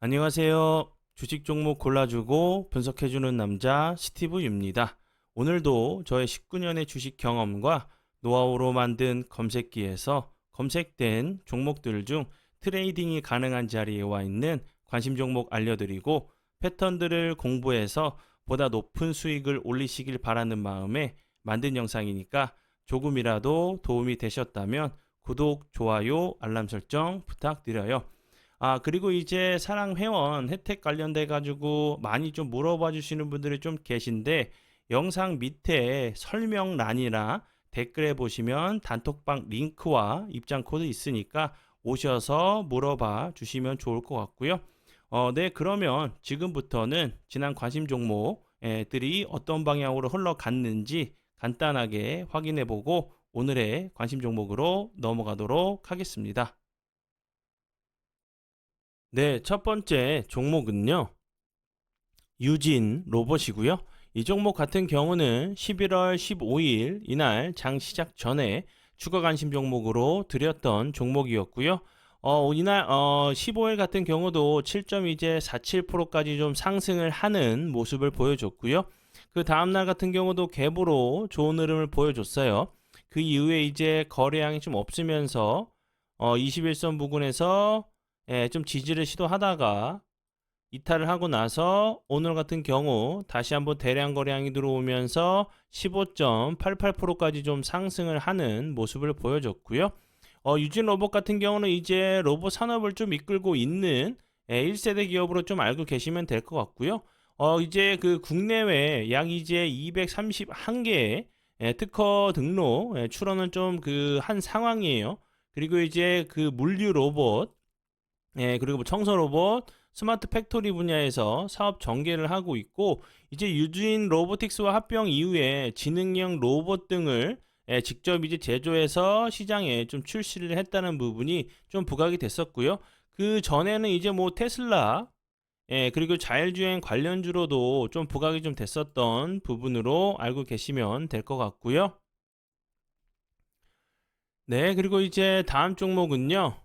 안녕하세요. 주식 종목 골라주고 분석해주는 남자 스티브 유입니다. 오늘도 저의 19년의 주식 경험과 노하우로 만든 검색기에서 검색된 종목들 중 트레이딩이 가능한 자리에 와 있는 관심 종목 알려드리고 패턴들을 공부해서 보다 높은 수익을 올리시길 바라는 마음에 만든 영상이니까 조금이라도 도움이 되셨다면 구독, 좋아요, 알람 설정 부탁드려요. 그리고 이제 사랑 회원 혜택 관련돼 가지고 많이 좀 물어봐 주시는 분들이 좀 계신데 영상 밑에 설명란이나 댓글에 보시면 단톡방 링크와 입장 코드 있으니까 오셔서 물어봐 주시면 좋을 것 같고요. 네, 그러면 지금부터는 지난 관심 종목들이 어떤 방향으로 흘러갔는지 간단하게 확인해 보고 오늘의 관심 종목으로 넘어가도록 하겠습니다. 네, 첫 번째 종목은요. 유진 로봇이고요. 이 종목 같은 경우는 11월 15일 이날 장 시작 전에 추가 관심 종목으로 드렸던 종목이었고요. 이날 15일 같은 경우도 7.47%까지 좀 상승을 하는 모습을 보여줬고요. 그 다음날 같은 경우도 갭으로 좋은 흐름을 보여줬어요. 그 이후에 이제 거래량이 좀 없으면서 21선 부근에서 좀 지지를 시도하다가 이탈을 하고 나서 오늘 같은 경우 다시 한번 대량 거래량이 들어오면서 15.88%까지 좀 상승을 하는 모습을 보여줬고요. 유진 로봇 같은 경우는 이제 로봇 산업을 좀 이끌고 있는 1세대 기업으로 좀 알고 계시면 될 것 같고요. 이제 그 국내외 약 이제 231개의 특허 등록 출원은 좀 그 한 상황이에요. 그리고 이제 그 물류 로봇 그리고 뭐 청소 로봇, 스마트 팩토리 분야에서 사업 전개를 하고 있고 이제 유진 로보틱스와 합병 이후에 지능형 로봇 등을 직접 이제 제조해서 시장에 좀 출시를 했다는 부분이 좀 부각이 됐었고요. 그 전에는 이제 뭐 테슬라 그리고 자율주행 관련주로도 좀 부각이 좀 됐었던 부분으로 알고 계시면 될 것 같고요. 네, 그리고 이제 다음 종목은요.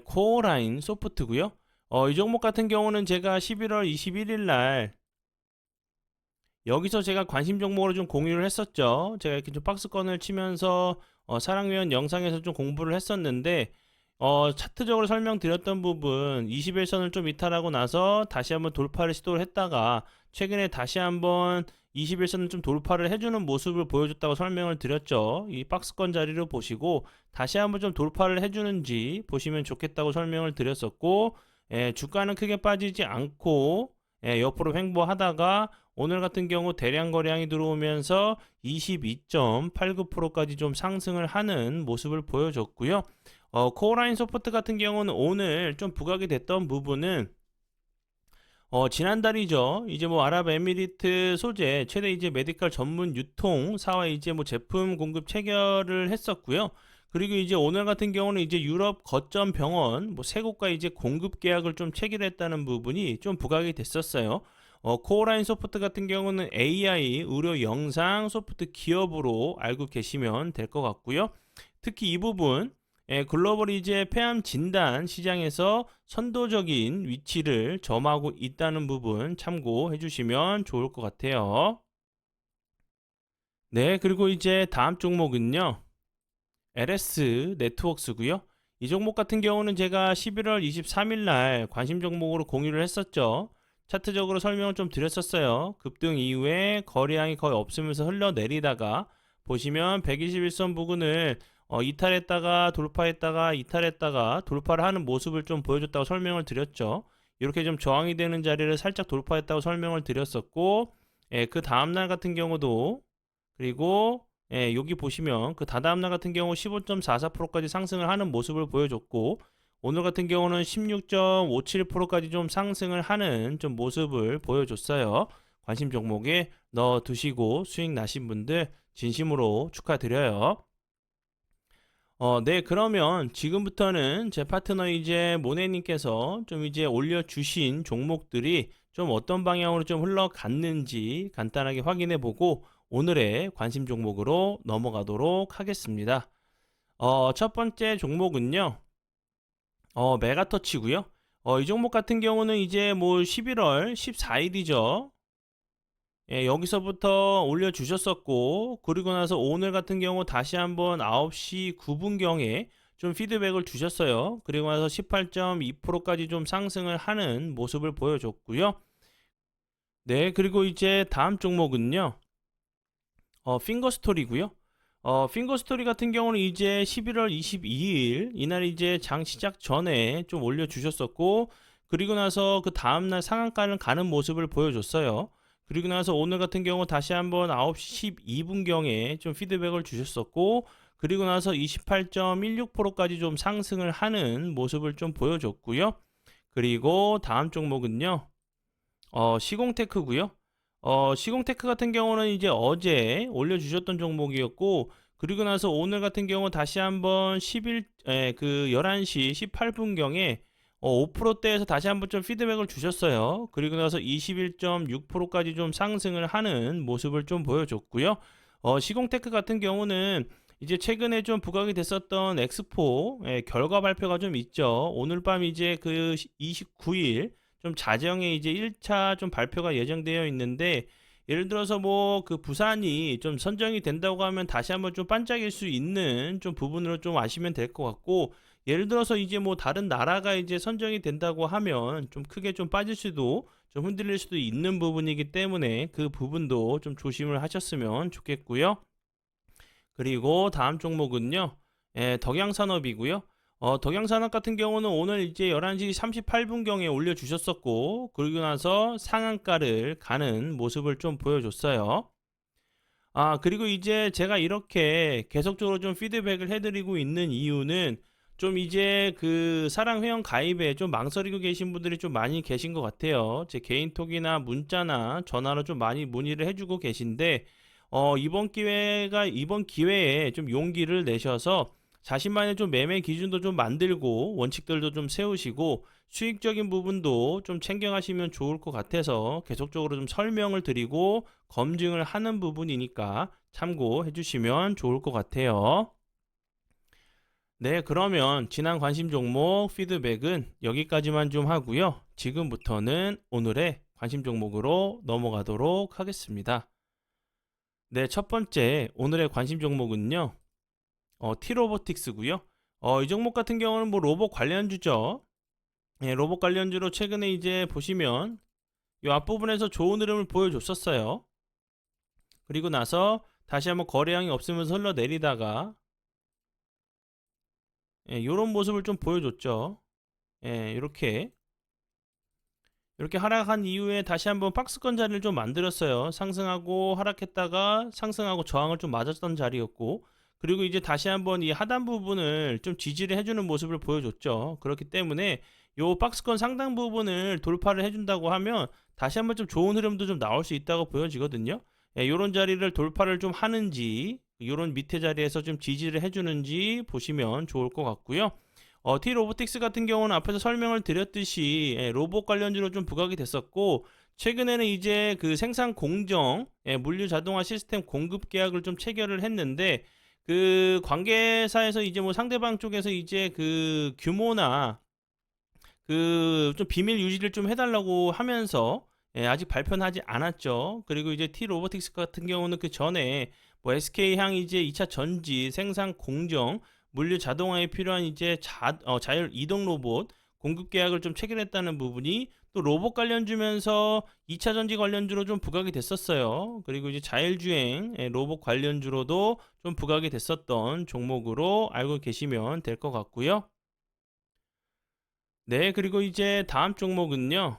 코어라인 소프트고요. 이 종목 같은 경우는 제가 11월 21일 날 여기서 제가 관심 종목으로 좀 공유를 했었죠. 제가 이렇게 좀 박스권을 치면서 사랑위원 영상에서 좀 공부를 했었는데 차트적으로 설명드렸던 부분 21선을 좀 이탈하고 나서 다시 한번 돌파를 시도를 했다가 최근에 다시 한번 21선을 좀 돌파를 해주는 모습을 보여줬다고 설명을 드렸죠. 이 박스권 자리를 보시고 다시 한번 좀 돌파를 해주는지 보시면 좋겠다고 설명을 드렸었고 주가는 크게 빠지지 않고 옆으로 횡보하다가 오늘 같은 경우 대량 거래량이 들어오면서 22.89%까지 좀 상승을 하는 모습을 보여줬고요. 코어라인 소프트 같은 경우는 오늘 좀 부각이 됐던 부분은 지난달이죠. 이제 뭐 아랍에미리트 소재 최대 이제 메디컬 전문 유통사와 이제 뭐 제품 공급 체결을 했었고요. 그리고 이제 오늘 같은 경우는 이제 유럽 거점 병원 뭐 세 곳과 이제 공급 계약을 좀 체결했다는 부분이 좀 부각이 됐었어요. 코어라인 소프트 같은 경우는 AI 의료 영상 소프트 기업으로 알고 계시면 될 것 같고요. 특히 이 부분 글로벌 이제 폐암 진단 시장에서 선도적인 위치를 점하고 있다는 부분 참고해 주시면 좋을 것 같아요. 네, 그리고 이제 다음 종목은요. LS 네트워크스고요. 이 종목 같은 경우는 제가 11월 23일 날 관심 종목으로 공유를 했었죠. 차트적으로 설명을 좀 드렸었어요. 급등 이후에 거래량이 거의 없으면서 흘러내리다가 보시면 121선 부근을 이탈했다가 돌파했다가 이탈했다가 돌파를 하는 모습을 좀 보여줬다고 설명을 드렸죠. 이렇게 좀 저항이 되는 자리를 살짝 돌파했다고 설명을 드렸었고 그 다음날 같은 경우도 그리고 여기 보시면 그 다다음날 같은 경우 15.44%까지 상승을 하는 모습을 보여줬고 오늘 같은 경우는 16.57%까지 좀 상승을 하는 좀 모습을 보여줬어요. 관심 종목에 넣어 두시고 수익 나신 분들 진심으로 축하드려요. 네, 그러면 지금부터는 제 파트너 이제 모네님께서 좀 이제 올려주신 종목들이 좀 어떤 방향으로 좀 흘러갔는지 간단하게 확인해 보고 오늘의 관심 종목으로 넘어가도록 하겠습니다. 첫 번째 종목은요, 메가터치고요. 이 종목 같은 경우는 이제 뭐 11월 14일이죠. 예, 여기서부터 올려주셨었고, 그리고 나서 오늘 같은 경우 다시 한번 9시 9분경에 좀 피드백을 주셨어요. 그리고 나서 18.2%까지 좀 상승을 하는 모습을 보여줬고요. 네, 그리고 이제 다음 종목은요. 핑거스토리고요. 핑거스토리 같은 경우는 이제 11월 22일 이날 이제 장 시작 전에 좀 올려주셨었고, 그리고 나서 그 다음날 상한가를 가는 모습을 보여줬어요. 그리고 나서 오늘 같은 경우 다시 한번 9시 12분경에 좀 피드백을 주셨었고, 그리고 나서 28.16%까지 좀 상승을 하는 모습을 좀 보여줬고요. 그리고 다음 종목은요. 시공테크고요. 시공테크 같은 경우는 이제 어제 올려주셨던 종목이었고, 그리고 나서 오늘 같은 경우 다시 한번 11시 18분경에 5%대에서 다시 한번 좀 피드백을 주셨어요. 그리고 나서 21.6%까지 좀 상승을 하는 모습을 좀 보여줬고요. 시공테크 같은 경우는 이제 최근에 좀 부각이 됐었던 엑스포 결과 발표가 좀 있죠. 오늘 밤 이제 그 29일 좀 자정에 이제 1차 좀 발표가 예정되어 있는데, 예를 들어서 뭐 그 부산이 좀 선정이 된다고 하면 다시 한번 좀 반짝일 수 있는 좀 부분으로 좀 아시면 될 것 같고, 예를 들어서 이제 뭐 다른 나라가 이제 선정이 된다고 하면 좀 크게 좀 빠질 수도 좀 흔들릴 수도 있는 부분이기 때문에 그 부분도 좀 조심을 하셨으면 좋겠고요. 그리고 다음 종목은요. 덕양산업이고요. 덕양산업 같은 경우는 오늘 이제 11시 38분경에 올려주셨었고, 그리고 나서 상한가를 가는 모습을 좀 보여줬어요. 그리고 이제 제가 이렇게 계속적으로 좀 피드백을 해드리고 있는 이유는 좀 이제 그 사랑 회원 가입에 좀 망설이고 계신 분들이 좀 많이 계신 것 같아요. 제 개인톡이나 문자나 전화로 좀 많이 문의를 해주고 계신데, 이번 기회에 좀 용기를 내셔서 자신만의 좀 매매 기준도 좀 만들고 원칙들도 좀 세우시고 수익적인 부분도 좀 챙겨가시면 좋을 것 같아서 계속적으로 좀 설명을 드리고 검증을 하는 부분이니까 참고해 주시면 좋을 것 같아요. 네, 그러면 지난 관심 종목 피드백은 여기까지만 좀 하고요. 지금부터는 오늘의 관심 종목으로 넘어가도록 하겠습니다. 네, 첫 번째 오늘의 관심 종목은요. T로보틱스고요. 이 종목 같은 경우는 뭐 로봇 관련주죠. 예, 로봇 관련주로 최근에 이제 보시면 이 앞부분에서 좋은 흐름을 보여줬었어요. 그리고 나서 다시 한번 거래량이 없으면서 흘러내리다가 이런 모습을 좀 보여줬죠. 이렇게 하락한 이후에 다시 한번 박스권 자리를 좀 만들었어요. 상승하고 하락했다가 상승하고 저항을 좀 맞았던 자리였고, 그리고 이제 다시 한번 이 하단 부분을 좀 지지를 해주는 모습을 보여줬죠. 그렇기 때문에 요 박스권 상당 부분을 돌파를 해준다고 하면 다시 한번 좀 좋은 흐름도 좀 나올 수 있다고 보여지거든요. 요런 자리를 돌파를 좀 하는지, 요런 밑에 자리에서 좀 지지를 해주는지 보시면 좋을 것 같고요. T로보틱스 같은 경우는 앞에서 설명을 드렸듯이 로봇 관련주로 좀 부각이 됐었고, 최근에는 이제 그 생산 공정 물류 자동화 시스템 공급 계약을 좀 체결을 했는데, 그 관계사에서 이제 뭐 상대방 쪽에서 이제 그 규모나 그 좀 비밀 유지를 좀 해달라고 하면서 아직 발표는 하지 않았죠. 그리고 이제 T로보틱스 같은 경우는 그 전에 뭐 SK향 이제 2차 전지 생산 공정 물류 자동화에 필요한 이제 자율 이동 로봇 공급 계약을 좀 체결했다는 부분이 또 로봇 관련주면서 2차 전지 관련주로 좀 부각이 됐었어요. 그리고 이제 자율주행 로봇 관련주로도 좀 부각이 됐었던 종목으로 알고 계시면 될 것 같고요. 네, 그리고 이제 다음 종목은요.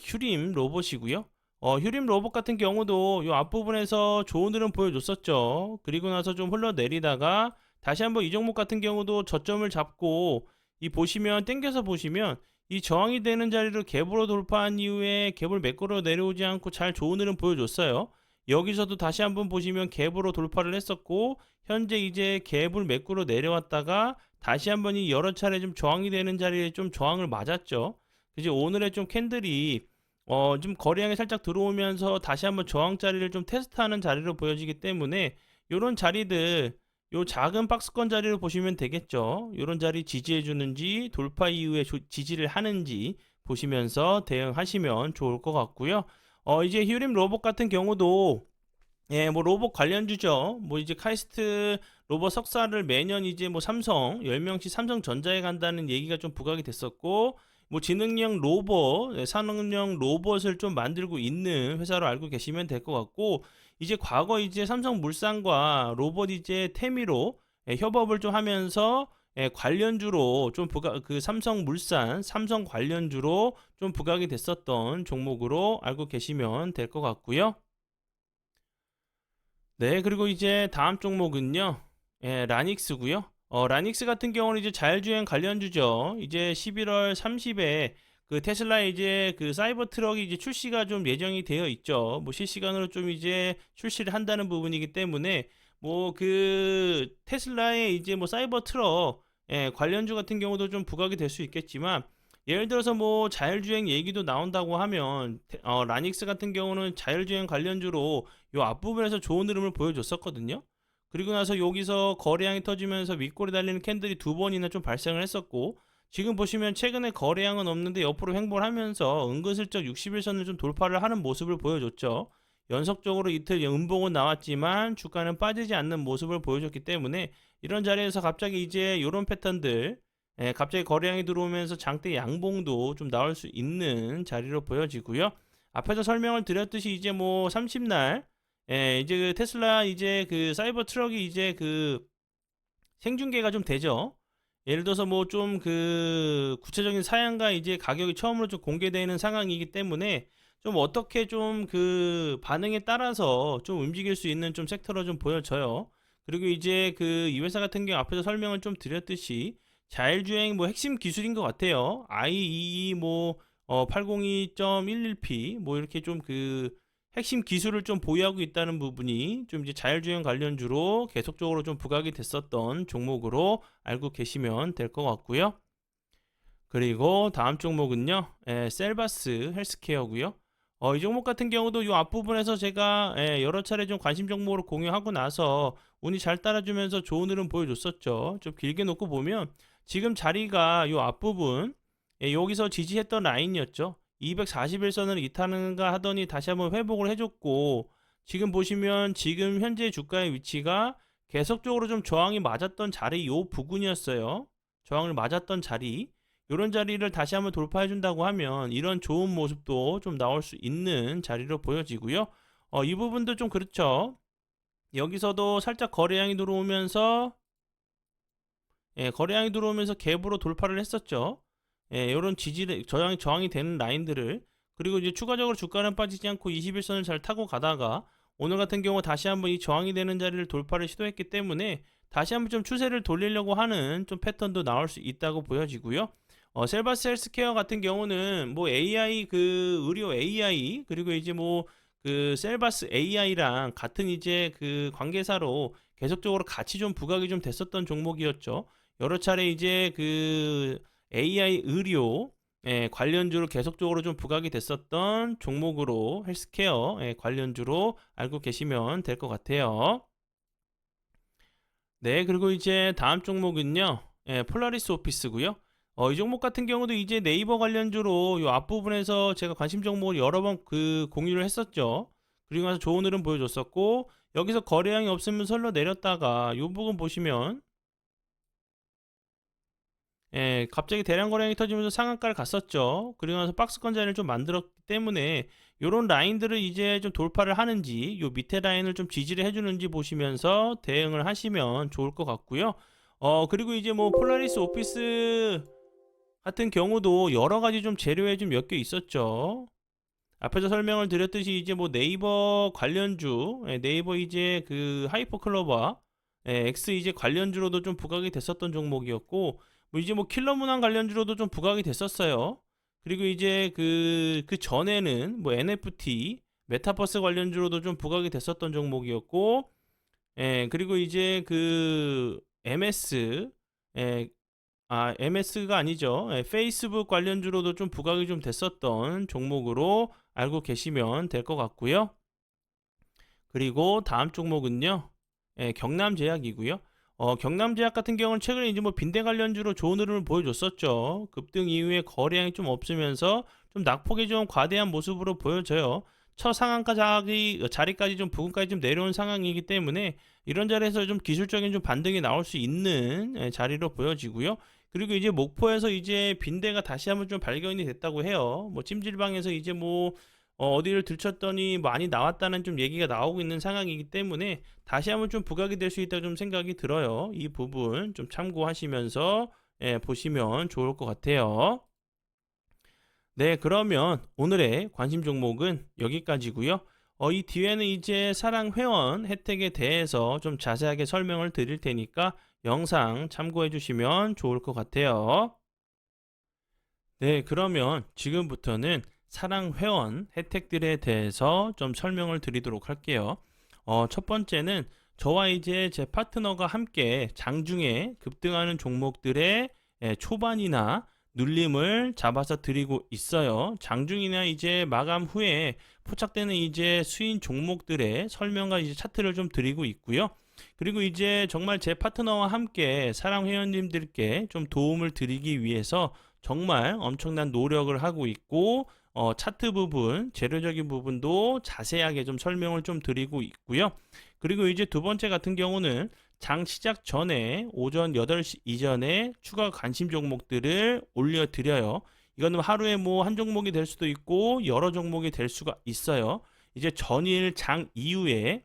휴림 로봇이고요. 휴림 로봇 같은 경우도 이 앞부분에서 좋은 흐름 보여줬었죠. 그리고 나서 좀 흘러내리다가 다시 한번 이 종목 같은 경우도 저점을 잡고 이 보시면 땡겨서 보시면 이 저항이 되는 자리를 갭으로 돌파한 이후에 갭을 매끄러 내려오지 않고 잘 좋은 흐름 보여줬어요. 여기서도 다시 한번 보시면 갭으로 돌파를 했었고, 현재 이제 갭을 매끄러 내려왔다가 다시 한번 이 여러 차례 좀 저항이 되는 자리에 좀 저항을 맞았죠. 이제 오늘의 좀 캔들이 좀 거래량이 살짝 들어오면서 다시 한번 저항 자리를 좀 테스트하는 자리로 보여지기 때문에 이런 자리들 요 작은 박스권 자리를 보시면 되겠죠. 요런 자리 지지해 주는지 돌파 이후에 지지를 하는지 보시면서 대응하시면 좋을 것 같고요. 이제 휴림 로봇 같은 경우도 예, 뭐 로봇 관련주죠. 뭐 이제 카이스트 로봇 석사를 매년 이제 뭐 삼성 10명씩 삼성전자에 간다는 얘기가 좀 부각이 됐었고, 뭐 지능형 로봇, 산업용 로봇을 좀 만들고 있는 회사로 알고 계시면 될 것 같고, 이제 과거 이제 삼성물산과 로봇 이제 태미로 협업을 좀 하면서 관련주로 좀 그 삼성물산, 삼성 관련주로 좀 부각이 됐었던 종목으로 알고 계시면 될 것 같고요. 네, 그리고 이제 다음 종목은요, 라닉스고요. 라닉스 같은 경우는 이제 자율주행 관련주죠. 이제 11월 30에 그 테슬라 이제 그 사이버 트럭이 이제 출시가 좀 예정이 되어 있죠. 뭐 실시간으로 좀 이제 출시를 한다는 부분이기 때문에 뭐 그 테슬라의 이제 뭐 사이버 트럭 관련주 같은 경우도 좀 부각이 될 수 있겠지만, 예를 들어서 뭐 자율주행 얘기도 나온다고 하면 라닉스 같은 경우는 자율주행 관련주로 요 앞부분에서 좋은 흐름을 보여줬었거든요. 그리고 나서 여기서 거래량이 터지면서 윗골이 달리는 캔들이 두 번이나 좀 발생을 했었고, 지금 보시면 최근에 거래량은 없는데 옆으로 횡보를 하면서 은근슬쩍 60일선을 좀 돌파를 하는 모습을 보여줬죠. 연속적으로 이틀 음봉은 나왔지만 주가는 빠지지 않는 모습을 보여줬기 때문에, 이런 자리에서 갑자기 이제 이런 패턴들, 갑자기 거래량이 들어오면서 장대 양봉도 좀 나올 수 있는 자리로 보여지고요. 앞에서 설명을 드렸듯이 이제 뭐 30날 이제 그 테슬라 이제 그 사이버 트럭이 이제 그 생중계가 좀 되죠. 예를 들어서 뭐 좀 그 구체적인 사양과 이제 가격이 처음으로 좀 공개되는 상황이기 때문에, 좀 어떻게 좀 그 반응에 따라서 좀 움직일 수 있는 좀 섹터로 좀 보여져요. 그리고 이제 그 이 회사 같은 경우 앞에서 설명을 좀 드렸듯이 자율주행 뭐 핵심 기술인 것 같아요. IEE 뭐 802.11P 뭐 이렇게 좀 그 핵심 기술을 좀 보유하고 있다는 부분이 좀 이제 자율주행 관련주로 계속적으로 좀 부각이 됐었던 종목으로 알고 계시면 될 것 같고요. 그리고 다음 종목은요, 셀바스 헬스케어고요. 이 종목 같은 경우도 이 앞부분에서 제가 여러 차례 좀 관심 종목으로 공유하고 나서 운이 잘 따라주면서 좋은 흐름 보여줬었죠. 좀 길게 놓고 보면 지금 자리가 이 앞부분, 여기서 지지했던 라인이었죠. 241선을 이탈하는가 하더니 다시 한번 회복을 해줬고, 지금 보시면 지금 현재 주가의 위치가 계속적으로 좀 저항이 맞았던 자리 요 부근이었어요. 저항을 맞았던 자리. 이런 자리를 다시 한번 돌파해 준다고 하면 이런 좋은 모습도 좀 나올 수 있는 자리로 보여지고요. 이 부분도 좀 그렇죠. 여기서도 살짝 거래량이 들어오면서 거래량이 들어오면서 갭으로 돌파를 했었죠. 이런 지지 저항이 되는 라인들을, 그리고 이제 추가적으로 주가는 빠지지 않고 21선을 잘 타고 가다가 오늘 같은 경우 다시 한번 이 저항이 되는 자리를 돌파를 시도했기 때문에 다시 한번 좀 추세를 돌리려고 하는 좀 패턴도 나올 수 있다고 보여지고요. 셀바스 헬스케어 같은 경우는 뭐 AI 그 의료 AI, 그리고 이제 뭐 그 셀바스 AI랑 같은 이제 그 관계사로 계속적으로 같이 좀 부각이 좀 됐었던 종목이었죠. 여러 차례 이제 그 AI 의료 관련주로 계속적으로 좀 부각이 됐었던 종목으로 헬스케어 관련주로 알고 계시면 될 것 같아요. 네, 그리고 이제 다음 종목은요, 폴라리스 오피스고요. 이 종목 같은 경우도 이제 네이버 관련주로 이 앞부분에서 제가 관심 종목을 여러 번 그 공유를 했었죠. 그리고 나서 좋은 흐름 보여줬었고, 여기서 거래량이 없으면 설로 내렸다가 이 부분 보시면 갑자기 대량 거래량이 터지면서 상한가를 갔었죠. 그리고 나서 박스권 자리를 좀 만들었기 때문에 요런 라인들을 이제 좀 돌파를 하는지, 요 밑에 라인을 좀 지지를 해주는지 보시면서 대응을 하시면 좋을 것 같고요. 그리고 이제 뭐 폴라리스 오피스 같은 경우도 여러 가지 좀 재료에 좀 몇 개 있었죠. 앞에서 설명을 드렸듯이 이제 뭐 네이버 관련주, 네이버 이제 그 하이퍼클로버, X 이제 관련주로도 좀 부각이 됐었던 종목이었고, 뭐 이제 뭐 킬러 문항 관련주로도 좀 부각이 됐었어요. 그리고 이제 그 전에는 뭐 NFT, 메타버스 관련주로도 좀 부각이 됐었던 종목이었고, 그리고 이제 그 MS, MS가 아니죠. 페이스북 관련주로도 좀 부각이 좀 됐었던 종목으로 알고 계시면 될 것 같고요. 그리고 다음 종목은요, 경남제약이고요. 경남제약 같은 경우는 최근에 이제 뭐 빈대 관련주로 좋은 흐름을 보여줬었죠. 급등 이후에 거래량이 좀 없으면서 좀 낙폭이 좀 과대한 모습으로 보여져요. 처상한가 자리까지 좀 부근까지 좀 내려온 상황이기 때문에 이런 자리에서 좀 기술적인 좀 반등이 나올 수 있는 자리로 보여지고요. 그리고 이제 목포에서 이제 빈대가 다시 한번 좀 발견이 됐다고 해요. 뭐 찜질방에서 이제 뭐 어디를 들쳤더니 많이 나왔다는 좀 얘기가 나오고 있는 상황이기 때문에 다시 한번 좀 부각이 될 수 있다 좀 생각이 들어요. 이 부분 좀 참고하시면서 보시면 좋을 것 같아요. 네, 그러면 오늘의 관심 종목은 여기까지고요. 이 뒤에는 이제 사랑 회원 혜택에 대해서 좀 자세하게 설명을 드릴 테니까 영상 참고해 주시면 좋을 것 같아요. 네, 그러면 지금부터는 사랑 회원 혜택들에 대해서 좀 설명을 드리도록 할게요. 첫 번째는 저와 이제 제 파트너가 함께 장중에 급등하는 종목들의 초반이나 눌림을 잡아서 드리고 있어요. 장중이나 이제 마감 후에 포착되는 이제 수인 종목들의 설명과 이제 차트를 좀 드리고 있고요. 그리고 이제 정말 제 파트너와 함께 사랑 회원님들께 좀 도움을 드리기 위해서 정말 엄청난 노력을 하고 있고 차트 부분, 재료적인 부분도 자세하게 좀 설명을 좀 드리고 있고요. 그리고 이제 두 번째 같은 경우는 장 시작 전에 오전 8시 이전에 추가 관심 종목들을 올려드려요. 이거는 하루에 뭐 한 종목이 될 수도 있고 여러 종목이 될 수가 있어요. 이제 전일 장 이후에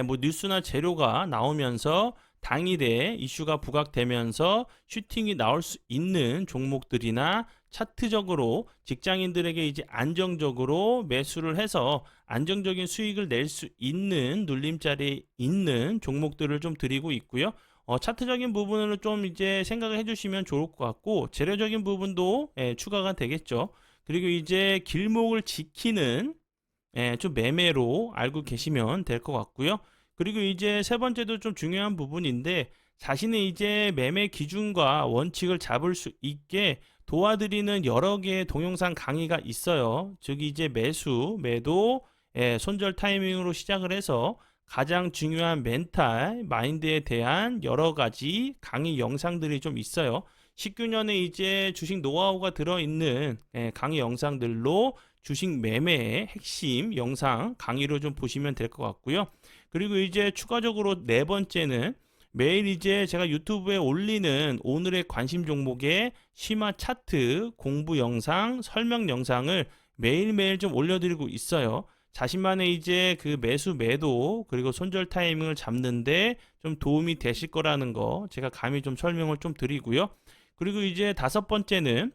뭐 뉴스나 재료가 나오면서 당일에 이슈가 부각되면서 슈팅이 나올 수 있는 종목들이나 차트적으로 직장인들에게 이제 안정적으로 매수를 해서 안정적인 수익을 낼 수 있는 눌림자리에 있는 종목들을 좀 드리고 있고요. 차트적인 부분을 좀 이제 생각을 해주시면 좋을 것 같고 재료적인 부분도 추가가 되겠죠. 그리고 이제 길목을 지키는 좀 매매로 알고 계시면 될 것 같고요. 그리고 이제 세 번째도 좀 중요한 부분인데 자신의 이제 매매 기준과 원칙을 잡을 수 있게 도와드리는 여러 개의 동영상 강의가 있어요. 즉 이제 매수, 매도, 손절 타이밍으로 시작을 해서 가장 중요한 멘탈, 마인드에 대한 여러 가지 강의 영상들이 좀 있어요. 19년에 이제 주식 노하우가 들어있는 강의 영상들로 주식 매매의 핵심 영상 강의로 좀 보시면 될 것 같고요. 그리고 이제 추가적으로 네 번째는 매일 이제 제가 유튜브에 올리는 오늘의 관심 종목의 심화 차트 공부 영상, 설명 영상을 매일매일 좀 올려드리고 있어요. 자신만의 이제 그 매수 매도 그리고 손절 타이밍을 잡는데 좀 도움이 되실 거라는 거 제가 감히 좀 설명을 좀 드리고요. 그리고 이제 다섯 번째는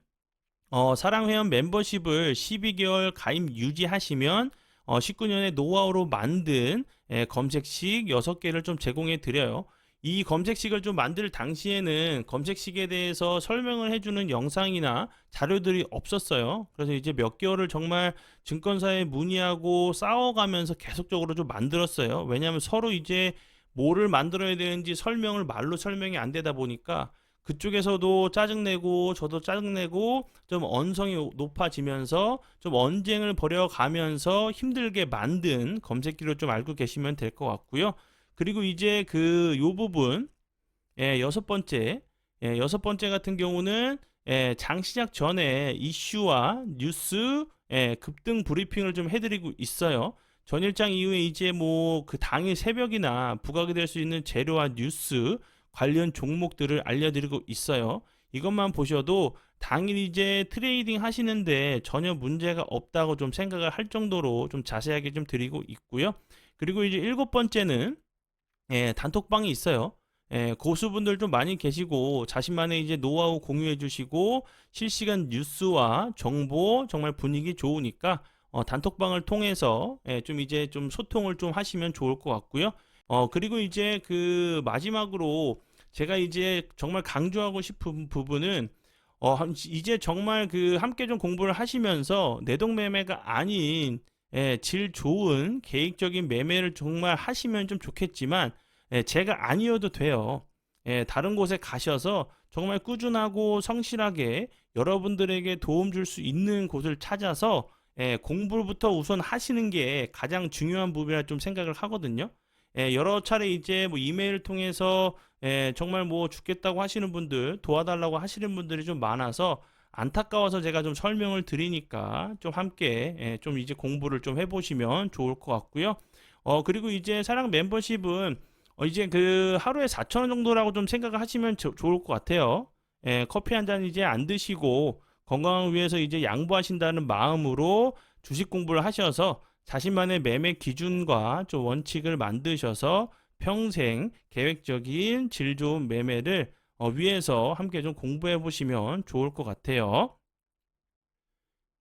사랑회원 멤버십을 12개월 가입 유지하시면 19년에 노하우로 만든 검색식 6개를 좀 제공해 드려요. 이 검색식을 좀 만들 당시에는 검색식에 대해서 설명을 해주는 영상이나 자료들이 없었어요. 그래서 이제 몇 개월을 정말 증권사에 문의하고 싸워가면서 계속적으로 좀 만들었어요. 왜냐하면 서로 이제 뭐를 만들어야 되는지 설명을 말로 설명이 안 되다 보니까 그쪽에서도 짜증내고 저도 짜증내고 좀 언성이 높아지면서 좀 언쟁을 벌여가면서 힘들게 만든 검색기로 좀 알고 계시면 될 것 같고요. 그리고 이제 그 요 부분 여섯 번째 여섯 번째 같은 경우는 장 시작 전에 이슈와 뉴스 급등 브리핑을 좀 해드리고 있어요. 전일장 이후에 이제 뭐 그 당일 새벽이나 부각이 될 수 있는 재료와 뉴스 관련 종목들을 알려드리고 있어요. 이것만 보셔도 당일 이제 트레이딩 하시는데 전혀 문제가 없다고 좀 생각을 할 정도로 좀 자세하게 좀 드리고 있고요. 그리고 이제 일곱 번째는 단톡방이 있어요. 고수분들 좀 많이 계시고 자신만의 이제 노하우 공유해 주시고 실시간 뉴스와 정보 정말 분위기 좋으니까 단톡방을 통해서 좀 이제 좀 소통을 좀 하시면 좋을 것 같고요. 그리고 이제 그 마지막으로 제가 이제 정말 강조하고 싶은 부분은 이제 정말 그 함께 좀 공부를 하시면서 내동매매가 아닌 질 좋은 계획적인 매매를 정말 하시면 좀 좋겠지만 제가 아니어도 돼요. 다른 곳에 가셔서 정말 꾸준하고 성실하게 여러분들에게 도움 줄 수 있는 곳을 찾아서 공부부터 우선 하시는 게 가장 중요한 부분이라 좀 생각을 하거든요. 여러 차례 이제 뭐 이메일 통해서 정말 뭐 죽겠다고 하시는 분들, 도와달라고 하시는 분들이 좀 많아서 안타까워서 제가 좀 설명을 드리니까 좀 함께 좀 이제 공부를 좀 해보시면 좋을 것 같고요. 그리고 이제 사랑 멤버십은 이제 그 하루에 4,000원 정도라고 좀 생각을 하시면 좋을 것 같아요. 커피 한 잔 이제 안 드시고 건강을 위해서 이제 양보하신다는 마음으로 주식 공부를 하셔서 자신만의 매매 기준과 좀 원칙을 만드셔서 평생 계획적인 질 좋은 매매를 위해서 함께 좀 공부해 보시면 좋을 것 같아요.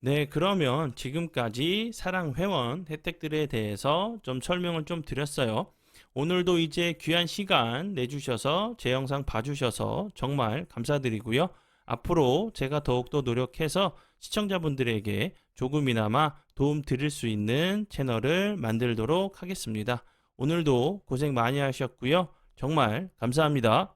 네, 그러면 지금까지 사랑 회원 혜택들에 대해서 좀 설명을 좀 드렸어요. 오늘도 이제 귀한 시간 내주셔서 제 영상 봐주셔서 정말 감사드리고요. 앞으로 제가 더욱더 노력해서 시청자분들에게 조금이나마 도움 드릴 수 있는 채널을 만들도록 하겠습니다. 오늘도 고생 많이 하셨고요. 정말 감사합니다.